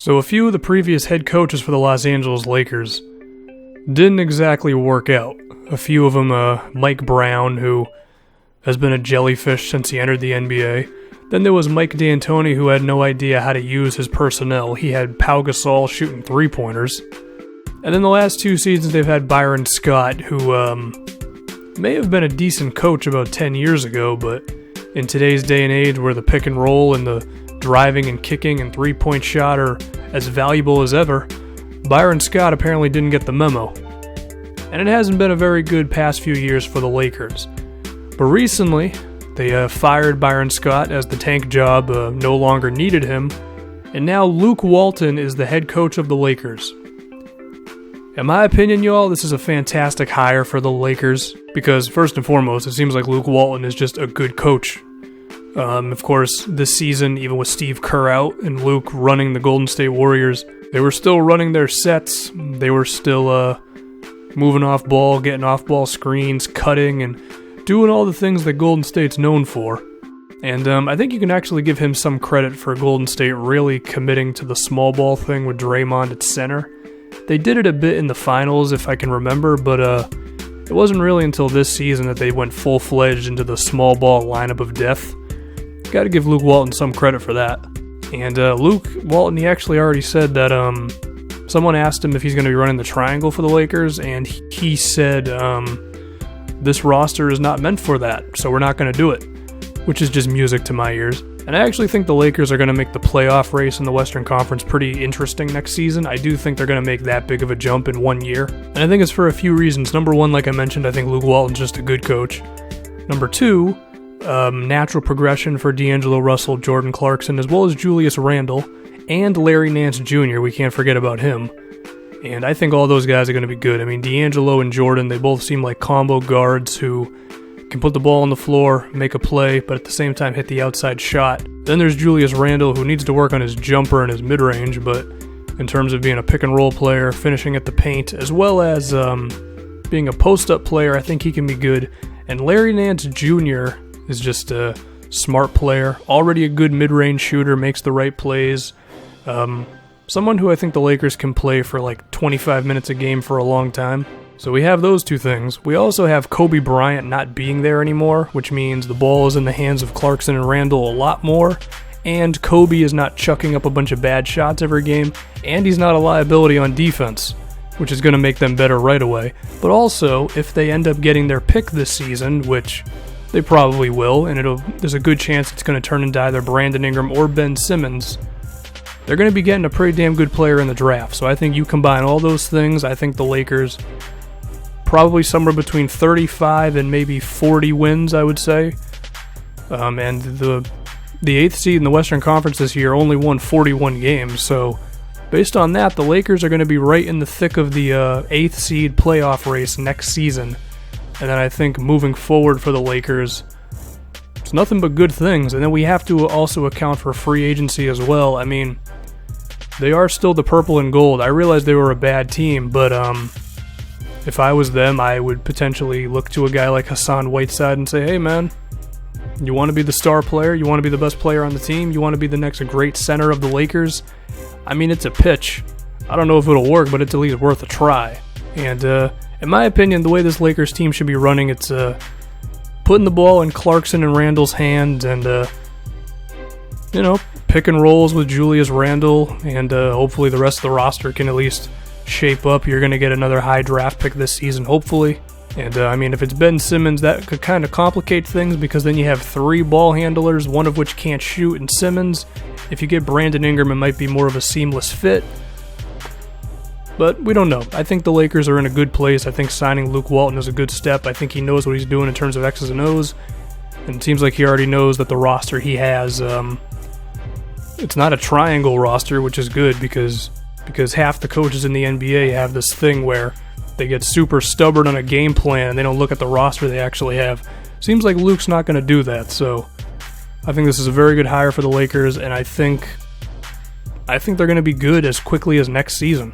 So a few of the previous head coaches for the Los Angeles Lakers didn't exactly work out. A few of them, Mike Brown, who has been a jellyfish since he entered the NBA. Then there was Mike D'Antoni, who had no idea how to use his personnel. He had Pau Gasol shooting three-pointers. And then the last 2 seasons they've had Byron Scott, who may have been a decent coach about 10 years ago, but in today's day and age where the pick and roll and the driving and kicking and three-point shot are as valuable as ever, Byron Scott apparently didn't get the memo. And it hasn't been a very good past few years for the Lakers. But recently, they fired Byron Scott as the tank job no longer needed him, and now Luke Walton is the head coach of the Lakers. In my opinion, y'all, this is a fantastic hire for the Lakers, because first and foremost, it seems like Luke Walton is just a good coach. Of course, this season, even with Steve Kerr out and Luke running the Golden State Warriors, they were still running their sets. They were still moving off ball, getting off ball screens, cutting, and doing all the things that Golden State's known for. And I think you can actually give him some credit for Golden State really committing to the small ball thing with Draymond at center. They did it a bit in the finals, if I can remember, but it wasn't really until this season that they went full-fledged into the small ball lineup of death. Got to give Luke Walton some credit for that. And Luke Walton, he actually already said that someone asked him if he's going to be running the triangle for the Lakers, and he said, this roster is not meant for that, so we're not going to do it, which is just music to my ears. And I actually think the Lakers are going to make the playoff race in the Western Conference pretty interesting next season. I do think they're going to make that big of a jump in 1 year. And I think it's for a few reasons. Number one, like I mentioned, I think Luke Walton's just a good coach. Number two, natural progression for D'Angelo Russell, Jordan Clarkson, as well as Julius Randle, and Larry Nance Jr. We can't forget about him. And I think all those guys are going to be good. I mean, D'Angelo and Jordan, they both seem like combo guards who can put the ball on the floor, make a play, but at the same time hit the outside shot. Then there's Julius Randle, who needs to work on his jumper and his mid-range, but in terms of being a pick-and-roll player, finishing at the paint, as well as being a post-up player, I think he can be good. And Larry Nance Jr. is just a smart player, already a good mid-range shooter, makes the right plays. Someone who I think the Lakers can play for like 25 minutes a game for a long time. So we have those two things. We also have Kobe Bryant not being there anymore, which means the ball is in the hands of Clarkson and Randle a lot more, and Kobe is not chucking up a bunch of bad shots every game, and he's not a liability on defense, which is going to make them better right away. But also, if they end up getting their pick this season, which they probably will, and there's a good chance it's going to turn into either Brandon Ingram or Ben Simmons, they're going to be getting a pretty damn good player in the draft. So I think you combine all those things, I think the Lakers probably somewhere between 35 and maybe 40 wins, I would say. And the 8th seed in the Western Conference this year only won 41 games. So based on that, the Lakers are going to be right in the thick of the 8th seed playoff race next season. And then I think moving forward for the Lakers, it's nothing but good things. And then we have to also account for free agency as well. I mean, they are still the purple and gold. I realize they were a bad team, but if I was them, I would potentially look to a guy like Hassan Whiteside and say, hey man, you want to be the star player? You want to be the best player on the team? You want to be the next great center of the Lakers? I mean, it's a pitch. I don't know if it'll work, but it's at least worth a try. And in my opinion, the way this Lakers team should be running, it's putting the ball in Clarkson and Randle's hands and, pick and rolls with Julius Randle, and hopefully the rest of the roster can at least shape up. You're going to get another high draft pick this season, hopefully. And, if it's Ben Simmons, that could kind of complicate things because then you have 3 ball handlers, one of which can't shoot, in Simmons. If you get Brandon Ingram, it might be more of a seamless fit. But we don't know. I think the Lakers are in a good place. I think signing Luke Walton is a good step. I think he knows what he's doing in terms of X's and O's. And it seems like he already knows that the roster he has, it's not a triangle roster, which is good because half the coaches in the NBA have this thing where they get super stubborn on a game plan and they don't look at the roster they actually have. Seems like Luke's not going to do that, so I think this is a very good hire for the Lakers, and I think they're going to be good as quickly as next season.